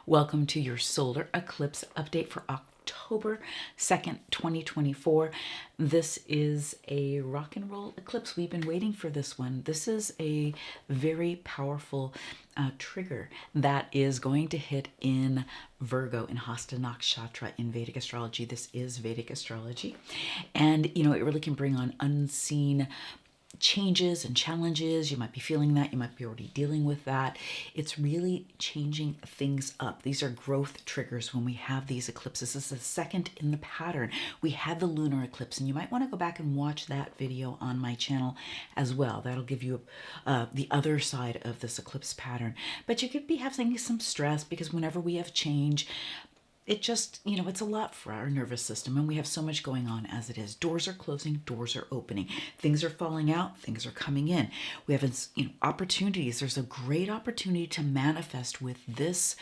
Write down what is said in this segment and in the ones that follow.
Welcome to your solar eclipse update for October 2nd, 2024. This is a rock and roll eclipse. We've been waiting for this one. This is a very powerful trigger that is going to hit in Virgo in Hasta Nakshatra in Vedic astrology. This is Vedic astrology. And, it really can bring on unseen changes and challenges. You might be feeling that. You might be already dealing with that. It's really changing things up. These are growth triggers when we have these eclipses. This is the second in the pattern. We had the lunar eclipse, and you might want to go back and watch that video on my channel as well. That'll give you the other side of this eclipse pattern. But you could be having some stress because whenever we have change, it just, it's a lot for our nervous system, and we have so much going on as it is. Doors are closing, doors are opening. Things are falling out, things are coming in. We have, opportunities. There's a great opportunity to manifest with this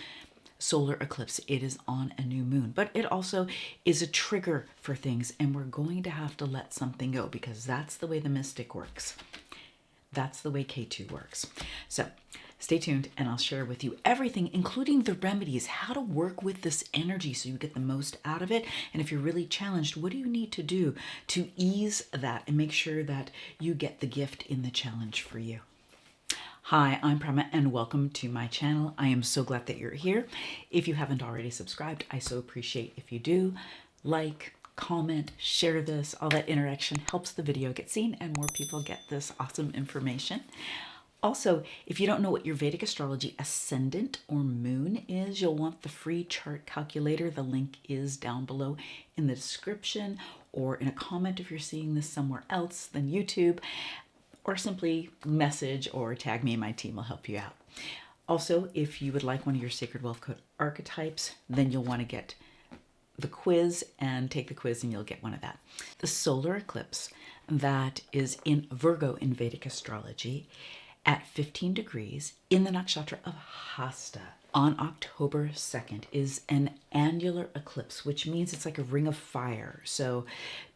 solar eclipse. It is on a new moon, but it also is a trigger for things, and we're going to have to let something go because that's the way the mystic works. That's the way K2 works. So stay tuned and I'll share with you everything, including the remedies, how to work with this energy so you get the most out of it. And if you're really challenged, what do you need to do to ease that and make sure that you get the gift in the challenge for you? Hi, I'm Prema and welcome to my channel. I am so glad that you're here. If you haven't already subscribed, I so appreciate if you do. Like, comment, share this. All that interaction helps the video get seen and more people get this awesome information. Also, if you don't know what your Vedic astrology ascendant or moon is, you'll want the free chart calculator. The link is down below in the description or in a comment if you're seeing this somewhere else than YouTube, or simply message or tag me and my team will help you out. Also, if you would like one of your Sacred Wealth Code Archetypes, then you'll want to get the quiz and take the quiz and you'll get one of that. The solar eclipse that is in Virgo in Vedic astrology at 15 degrees in the nakshatra of Hasta on October 2nd is an annular eclipse, which means it's like a ring of fire. So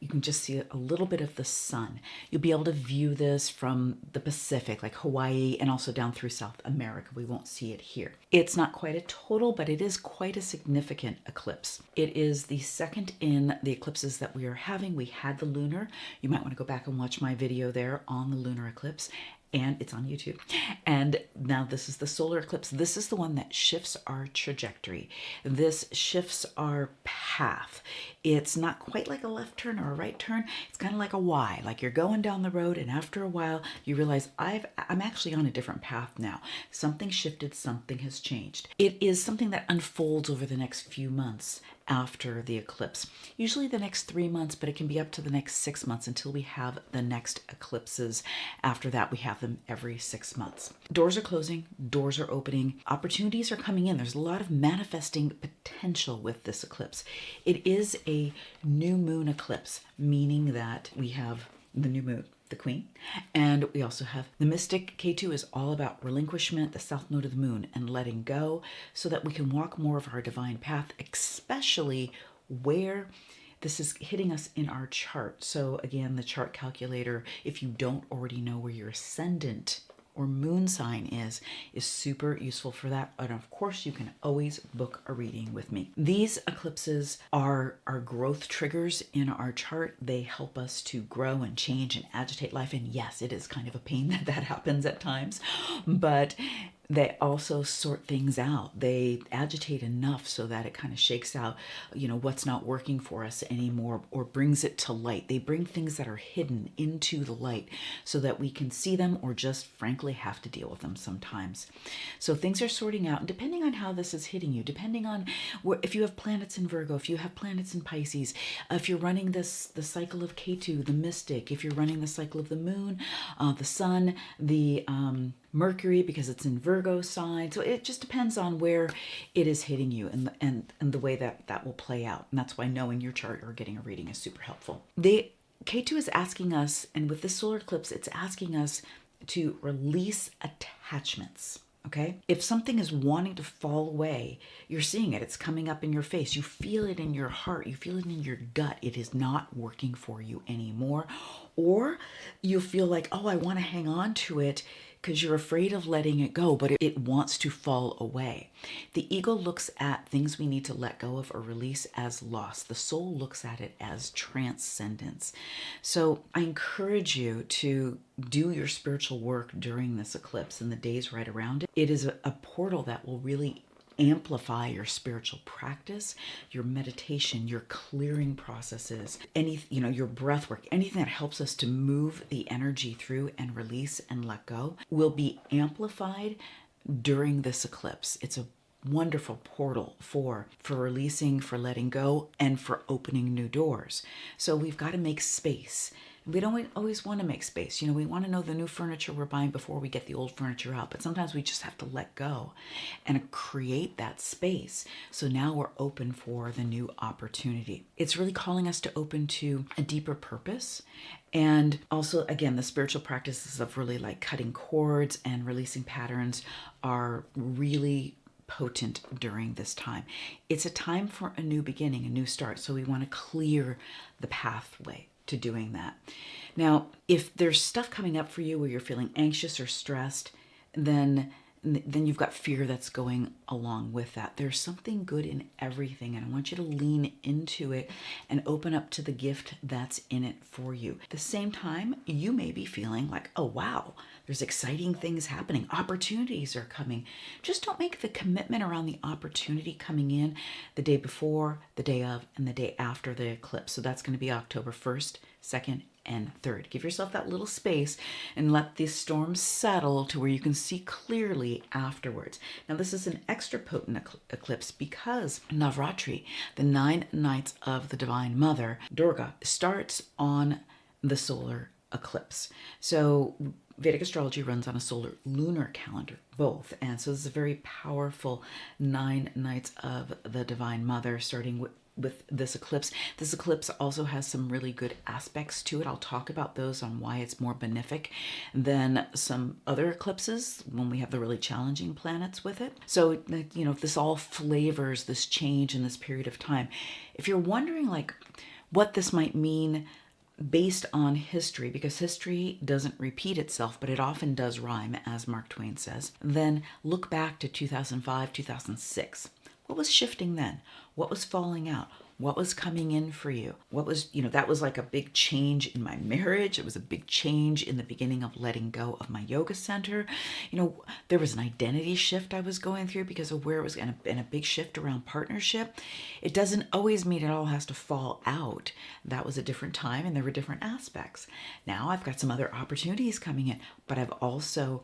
you can just see a little bit of the sun. You'll be able to view this from the Pacific, like Hawaii, and also down through South America. We won't see it here. It's not quite a total, but it is quite a significant eclipse. It is the second in the eclipses that we are having. We had the lunar. You might want to go back and watch my video there on the lunar eclipse. And it's on YouTube. And now this is the solar eclipse. This is the one that shifts our trajectory. This shifts our path. It's not quite like a left turn or a right turn. It's kind of like a Y, like you're going down the road and after a while you realize I'm actually on a different path now. Something shifted, something has changed. It is something that unfolds over the next few months after the eclipse. Usually the next 3 months, but it can be up to the next 6 months until we have the next eclipses. After that, we have them every 6 months. Doors are closing, doors are opening, opportunities are coming in. There's a lot of manifesting potential with this eclipse. It is a new moon eclipse, meaning that we have the new moon, the queen, and we also have the mystic. K2 is all about relinquishment, the south node of the moon, and letting go so that we can walk more of our divine path, especially where this is hitting us in our chart. So again, the chart calculator, if you don't already know where your ascendant or moon sign is super useful for that. And of course, you can always book a reading with me. These eclipses are our growth triggers in our chart. They help us to grow and change and agitate life. And yes, it is kind of a pain that that happens at times, but they also sort things out. They agitate enough so that it kind of shakes out, what's not working for us anymore or brings it to light. They bring things that are hidden into the light so that we can see them or just frankly have to deal with them sometimes. So things are sorting out, and depending on how this is hitting you, depending on if you have planets in Virgo, if you have planets in Pisces, if you're running the cycle of K2, the mystic, if you're running the cycle of the moon, the sun, the Mercury, because it's in Virgo sign. So it just depends on where it is hitting you and the way that will play out. And that's why knowing your chart or getting a reading is super helpful. The K2 is asking us, and with this solar eclipse, it's asking us to release attachments. Okay? If something is wanting to fall away, you're seeing it. It's coming up in your face. You feel it in your heart. You feel it in your gut. It is not working for you anymore. Or you feel like, oh, I want to hang on to it because you're afraid of letting it go, but it wants to fall away. The ego looks at things we need to let go of or release as loss. The soul looks at it as transcendence. So I encourage you to do your spiritual work during this eclipse and the days right around it. It is a portal that will really amplify your spiritual practice, your meditation, your clearing processes, your breath work, anything that helps us to move the energy through and release and let go will be amplified during this eclipse. It's a wonderful portal for releasing, for letting go, and for opening new doors. So we've got to make space. We don't always want to make space. We want to know the new furniture we're buying before we get the old furniture out. But sometimes we just have to let go and create that space. So now we're open for the new opportunity. It's really calling us to open to a deeper purpose. And also, again, the spiritual practices of really like cutting cords and releasing patterns are really potent during this time. It's a time for a new beginning, a new start. So we want to clear the pathway to doing that. Now, if there's stuff coming up for you where you're feeling anxious or stressed, then you've got fear that's going along with that. There's something good in everything, and I want you to lean into it and open up to the gift that's in it for you. At the same time, you may be feeling like, oh wow, there's exciting things happening. Opportunities are coming. Just don't make the commitment around the opportunity coming in the day before, the day of, and the day after the eclipse. So that's going to be October 1st, 2nd, and 3rd. Give yourself that little space and let the storm settle to where you can see clearly afterwards. Now, this is an extra potent eclipse because Navratri, the 9 nights of the Divine Mother, Durga, starts on the solar eclipse. So Vedic astrology runs on a solar lunar calendar, both. And so this is a very powerful 9 nights of the Divine Mother, starting with this eclipse. This eclipse also has some really good aspects to it. I'll talk about those on why it's more benefic than some other eclipses when we have the really challenging planets with it. So, this all flavors this change in this period of time. If you're wondering like what this might mean based on history, because history doesn't repeat itself, but it often does rhyme, as Mark Twain says, then look back to 2005, 2006. What was shifting then? What was falling out? What was coming in for you? What was, that was like a big change in my marriage. It was a big change in the beginning of letting go of my yoga center. There was an identity shift I was going through because of where it was, and a big shift around partnership. It doesn't always mean it all has to fall out. That was a different time and there were different aspects. Now I've got some other opportunities coming in, but I've also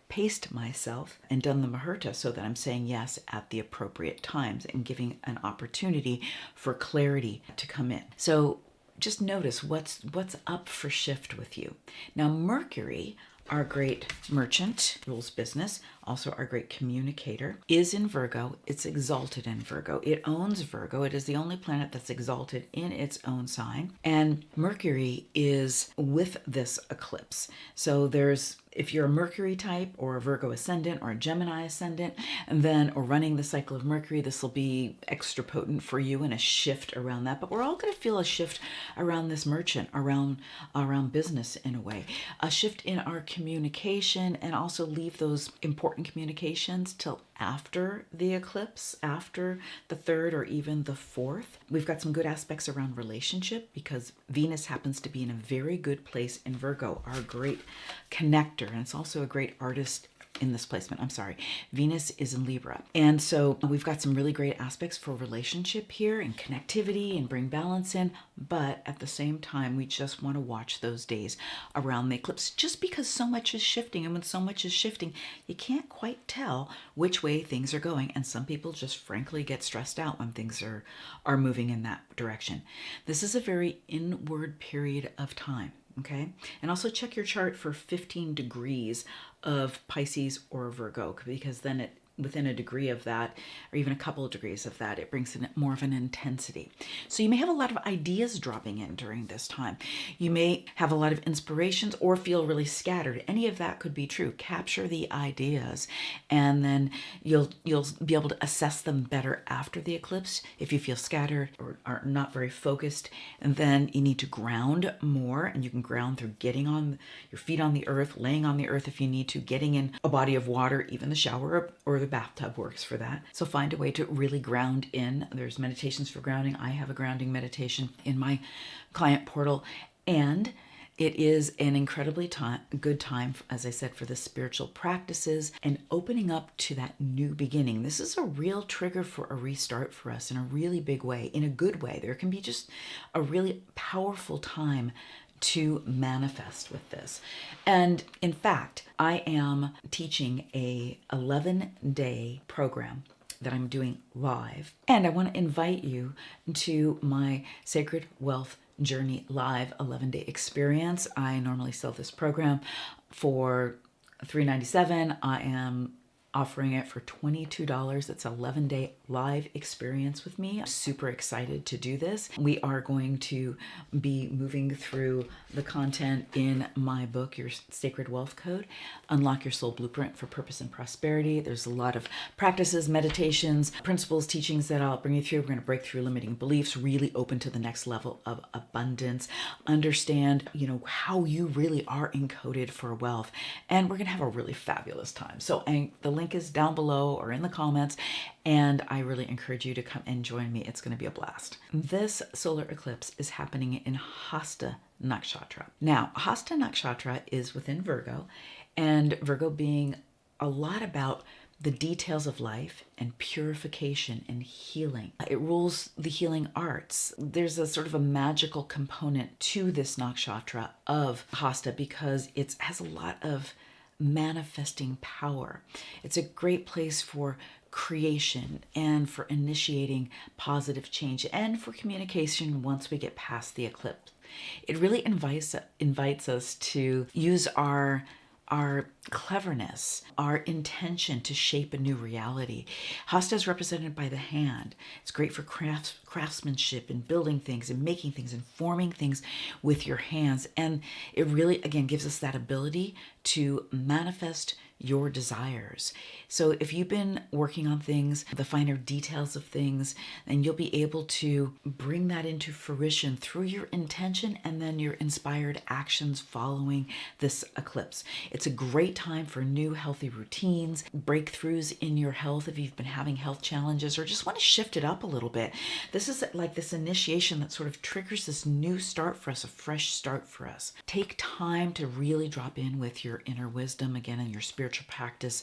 paced myself and done the Muhurta so that I'm saying yes at the appropriate times and giving an opportunity for clarity to come in. So just notice what's up for shift with you. Now, Mercury, our great merchant, rules business, also our great communicator, is in Virgo. It's exalted in Virgo. It owns Virgo. It is the only planet that's exalted in its own sign. And Mercury is with this eclipse. So if you're a Mercury type or a Virgo ascendant or a Gemini ascendant, or running the cycle of Mercury, this will be extra potent for you and a shift around that. But we're all going to feel a shift around this merchant, around business in a way, a shift in our communication, and also leave those important communications till after the eclipse, after the 3rd or even the 4th. We've got some good aspects around relationship because Venus happens to be in a very good place in Virgo, our great connector, and it's also a great artist in this placement. I'm sorry. Venus is in Libra. And so we've got some really great aspects for relationship here and connectivity and bring balance in. But at the same time, we just want to watch those days around the eclipse just because so much is shifting. And when so much is shifting, you can't quite tell which way things are going. And some people just frankly get stressed out when things are moving in that direction. This is a very inward period of time. Okay. And also check your chart for 15 degrees of Pisces or Virgo, because then within a degree of that, or even a couple of degrees of that, it brings in more of an intensity. So you may have a lot of ideas dropping in during this time. You may have a lot of inspirations or feel really scattered. Any of that could be true. Capture the ideas, and then you'll be able to assess them better after the eclipse. If you feel scattered or are not very focused, and then you need to ground more, and you can ground through getting on your feet on the earth, laying on the earth if you need to, getting in a body of water, even the shower or the bathtub works for that. So find a way to really ground in. There's meditations for grounding. I have a grounding meditation in my client portal, and it is an incredibly good time, as I said, for the spiritual practices and opening up to that new beginning. This is a real trigger for a restart for us in a really big way, in a good way. There can be just a really powerful time to manifest with this. And in fact, I am teaching a 11-day program that I'm doing live. And I want to invite you to my Sacred Wealth Journey Live 11-day experience. I normally sell this program for $397. I am offering it for $22. It's an 11-day live experience with me. I'm super excited to do this. We are going to be moving through the content in my book, Your Sacred Wealth Code, Unlock Your Soul Blueprint for Purpose and Prosperity. There's a lot of practices, meditations, principles, teachings that I'll bring you through. We're going to break through limiting beliefs, really open to the next level of abundance, understand, how you really are encoded for wealth. And we're going to have a really fabulous time. So the link is down below or in the comments, and I really encourage you to come and join me. It's going to be a blast. This solar eclipse is happening in Hasta Nakshatra. Now, Hasta Nakshatra is within Virgo, and Virgo being a lot about the details of life and purification and healing. It rules the healing arts. There's a sort of a magical component to this nakshatra of Hasta because it has a lot of manifesting power. It's a great place for creation and for initiating positive change and for communication once we get past the eclipse. It really invites us to use our cleverness, our intention to shape a new reality. Hasta is represented by the hand. It's great for craftsmanship and building things and making things and forming things with your hands. And it really, again, gives us that ability to manifest your desires. So if you've been working on things, the finer details of things, then you'll be able to bring that into fruition through your intention and then your inspired actions following this eclipse. It's a great time for new healthy routines, breakthroughs in your health if you've been having health challenges or just want to shift it up a little bit. This is like this initiation that sort of triggers this new start for us, a fresh start for us. Take time to really drop in with your inner wisdom again and your spiritual practice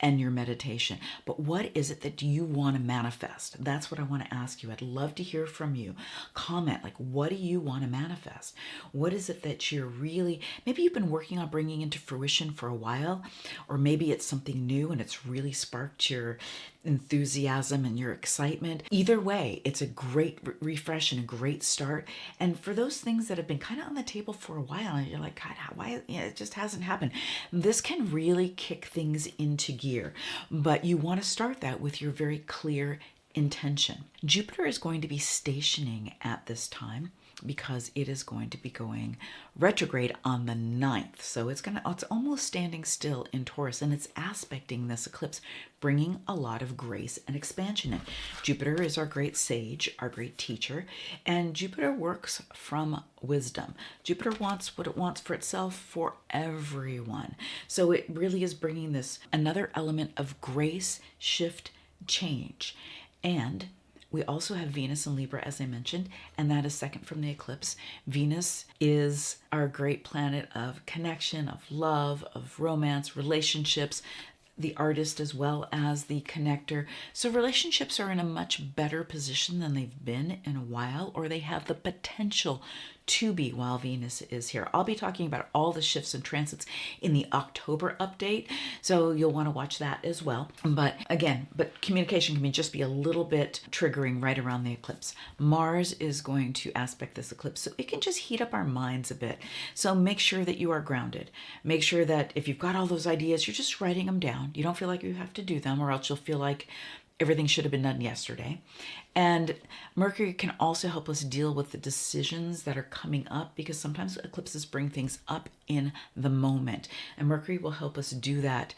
and your meditation. But what is it that you want to manifest? That's what I want to ask you. I'd love to hear from you. Comment, like, what do you want to manifest? What is it that you're really, maybe you've been working on bringing into fruition for a while, or maybe it's something new and it's really sparked your enthusiasm and your excitement. Either way, it's a great refresh and a great start. And for those things that have been kind of on the table for a while and you're like, God, why? It just hasn't happened. This can really kick things into gear, but you want to start that with your very clear intention. Jupiter is going to be stationing at this time because it is going to be going retrograde on the 9th. So it's almost standing still in Taurus, and it's aspecting this eclipse, bringing a lot of grace and expansion in. Jupiter is our great sage, our great teacher, and Jupiter works from wisdom. Jupiter wants what it wants for itself, for everyone. So it really is bringing this another element of grace, shift, change. And we also have Venus in Libra, as I mentioned, and that is second from the eclipse. Venus is our great planet of connection, of love, of romance, relationships, the artist as well as the connector. So relationships are in a much better position than they've been in a while, or they have the potential to be while Venus is here. I'll be talking about all the shifts and transits in the October update, so you'll want to watch that as well. But again, communication can just be a little bit triggering right around the eclipse. Mars is going to aspect this eclipse, so it can just heat up our minds a bit. So make sure that you are grounded. Make sure that if you've got all those ideas, you're just writing them down. You don't feel like you have to do them, or else you'll feel like everything should have been done yesterday. And Mercury can also help us deal with the decisions that are coming up, because sometimes eclipses bring things up in the moment. And Mercury will help us do that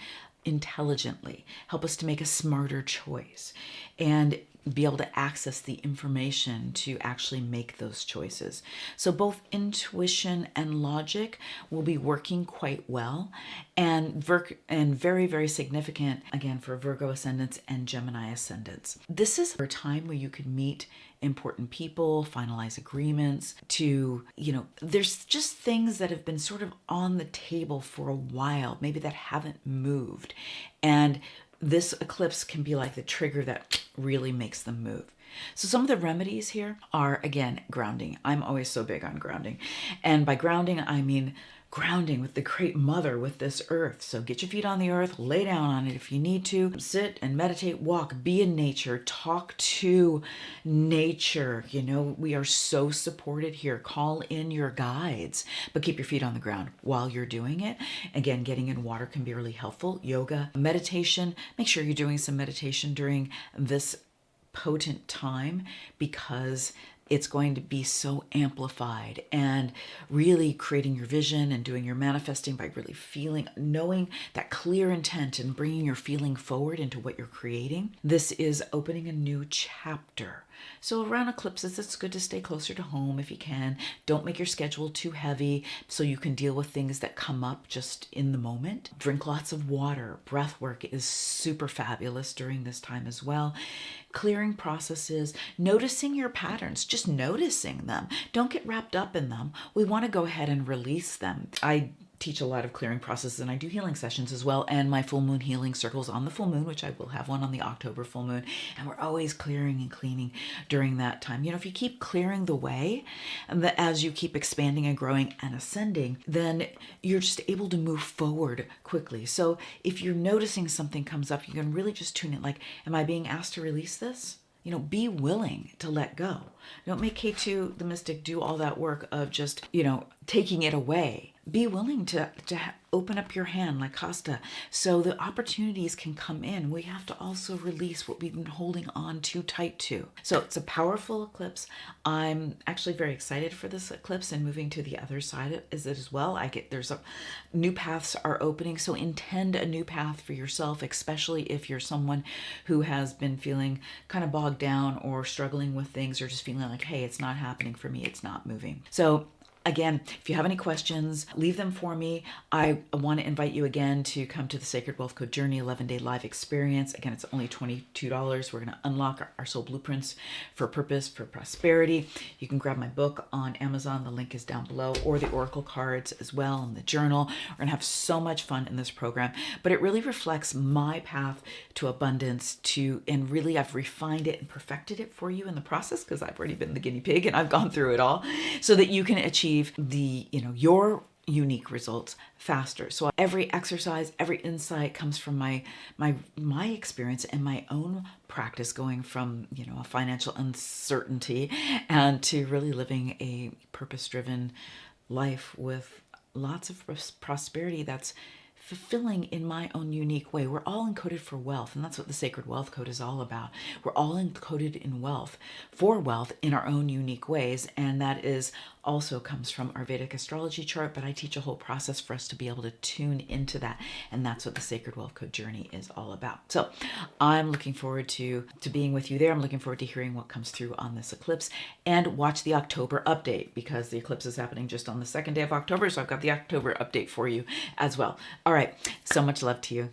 intelligently, help us to make a smarter choice, and be able to access the information to actually make those choices. So both intuition and logic will be working quite well, and very, very significant, again, for Virgo ascendants and Gemini ascendants. This is a time where you can meet important people, finalize agreements, there's just things that have been sort of on the table for a while, maybe that haven't moved. And this eclipse can be like the trigger that really makes them move. So some of the remedies here are, again, grounding. I'm always so big on grounding. And by grounding, I mean grounding with the Great Mother, with this earth. So get your feet on the earth, lay down on it if you need to, sit and meditate, walk, be in nature, talk to nature. We are so supported here. Call in your guides, but keep your feet on the ground while you're doing it. Again, getting in water can be really helpful. Yoga, meditation. Make sure you're doing some meditation during this potent time, because it's going to be so amplified, and really creating your vision and doing your manifesting by really knowing that clear intent and bringing your feeling forward into what you're creating. This is opening a new chapter. So around eclipses, it's good to stay closer to home if you can. Don't make your schedule too heavy so you can deal with things that come up just in the moment. Drink lots of water. Breath work is super fabulous during this time as well. Clearing processes, noticing your patterns, just noticing them. Don't get wrapped up in them. We want to go ahead and release them. I teach a lot of clearing processes, and I do healing sessions as well, and my full moon healing circles on the full moon, which I will have one on the October full moon, and we're always clearing and cleaning during that time. If you keep clearing the way, and as you keep expanding and growing and ascending, then you're just able to move forward quickly. So if you're noticing something comes up, you can really just tune in, like, am I being asked to release this? Be willing to let go. Don't make K2 the mystic do all that work of just, taking it away. Be willing to open up your hand like Hasta, so the opportunities can come in. We have to also release what we've been holding on too tight to. So it's a powerful eclipse. I'm actually very excited for this eclipse and moving to the other side is it as well. New paths are opening, so intend a new path for yourself, especially if you're someone who has been feeling kind of bogged down or struggling with things, or just feeling like, hey, it's not happening for me, it's not moving. So again, if you have any questions, leave them for me. I want to invite you again to come to the Sacred Wealth Code Journey 11-day live experience. Again, it's only $22. We're going to unlock our soul blueprints for purpose, for prosperity. You can grab my book on Amazon. The link is down below, or the oracle cards as well, and the journal. We're going to have so much fun in this program, but it really reflects my path to abundance, and really I've refined it and perfected it for you in the process, because I've already been the guinea pig and I've gone through it all, so that you can achieve your unique results faster. So every exercise, every insight comes from my experience and my own practice, going from a financial uncertainty and to really living a purpose-driven life with lots of prosperity that's fulfilling in my own unique way. We're all encoded for wealth, and that's what the Sacred Wealth Code is all about. We're all encoded in wealth, for wealth, in our own unique ways, and that is also comes from our Vedic Astrology chart, but I teach a whole process for us to be able to tune into that, and that's what the Sacred Wealth Code Journey is all about. So I'm looking forward to being with you there. I'm looking forward to hearing what comes through on this eclipse, and watch the October update, because the eclipse is happening just on the 2nd day of October, so I've got the October update for you as well. All right, so much love to you.